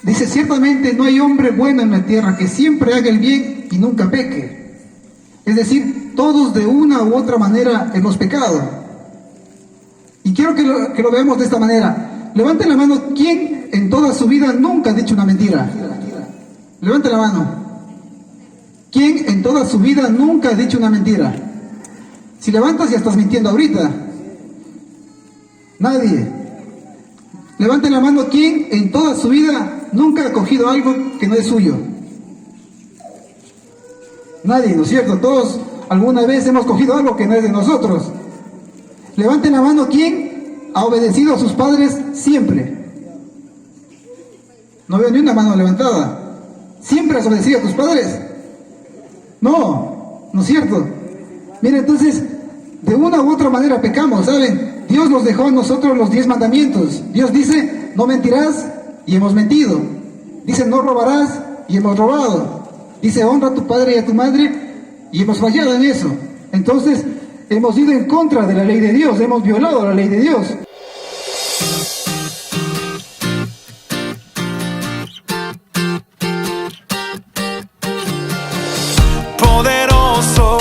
Dice, ciertamente no hay hombre bueno en la tierra que siempre haga el bien y nunca peque. Es decir, todos de una u otra manera hemos pecado. Y quiero que lo veamos de esta manera. Levante la mano, ¿quién en toda su vida nunca ha dicho una mentira? Levante la mano. ¿Quién en toda su vida nunca ha dicho una mentira? Si levantas, ya estás mintiendo ahorita. Nadie. Levante la mano, ¿quién en toda su vida nunca ha cogido algo que no es suyo? Nadie, ¿no es cierto? Todos alguna vez hemos cogido algo que no es de nosotros. Levante la mano, ¿quién ha obedecido a sus padres siempre? No veo ni una mano levantada. ¿Siempre has obedecido a tus padres? No, ¿no es cierto? Mira, entonces, de una u otra manera pecamos, ¿saben? Dios nos dejó a nosotros los 10 mandamientos. Dios dice, no mentirás, y hemos mentido. Dice, no robarás, y hemos robado. Dice, honra a tu padre y a tu madre, y hemos fallado en eso. Entonces, hemos ido en contra de la ley de Dios, hemos violado la ley de Dios. Poderoso,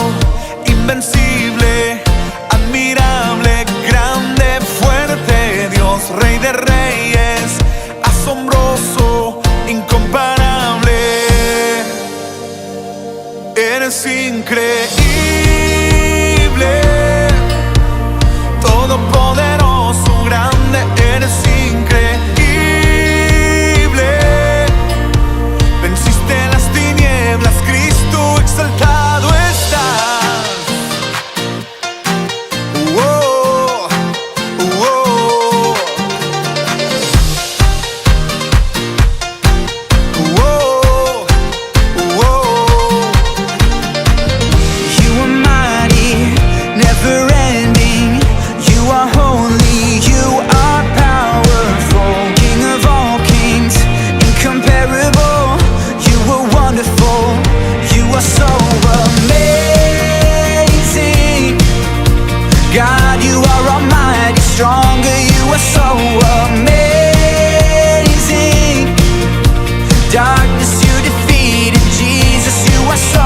invencible, admirable, grande, fuerte, Dios, Rey de Reyes, asombroso, incomparable. Eres increíble, todopoderoso, grande, eres increíble. Venciste las tinieblas, Cristo exaltado estás. Oh, oh, oh, oh. You are mighty, never ending. You are holy, you are powerful. King of all kings, incomparable. You are wonderful, you are so amazing. God, you are almighty, stronger, you are so amazing. Darkness you defeated, Jesus, you are so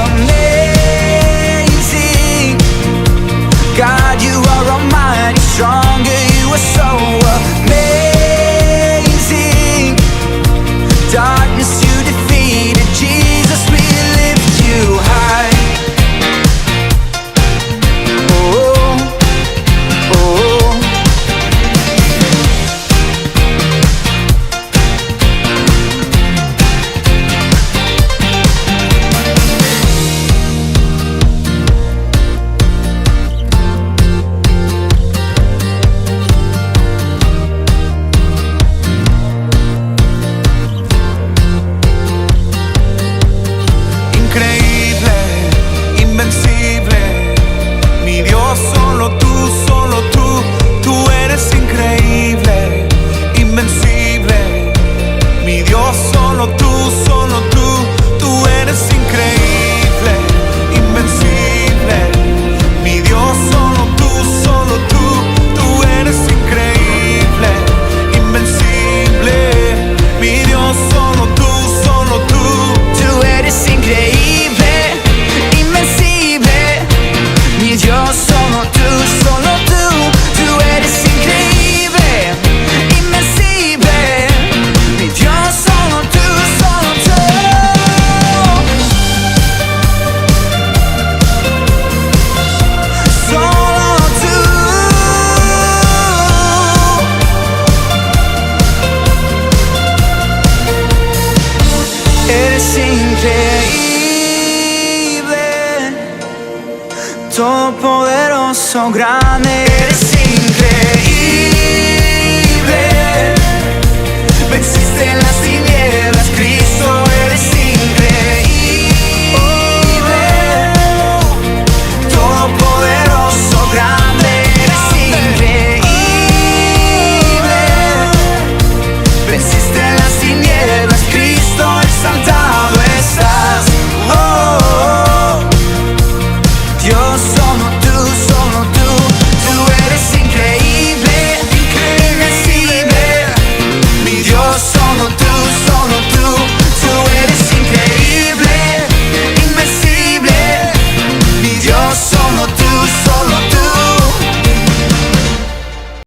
amazing. God, you are almighty, stronger, you are so amazing. Darkness you defeated, Jesus, we lift you high. Oh, oh. Increíble, invencible, mi Dios, solo tú, tú eres increíble, invencible, mi Dios, solo tú, tú eres increíble, invencible, mi Dios, solo tú, tú eres increíble, invencible, mi Dios, solo tú, tú eres increíble, invencible, mi Dios, solo tú, tú eres increíble, invencible, mi Dios, solo tú, solo tú. Eres increíble, todopoderoso, grande, eres increíble.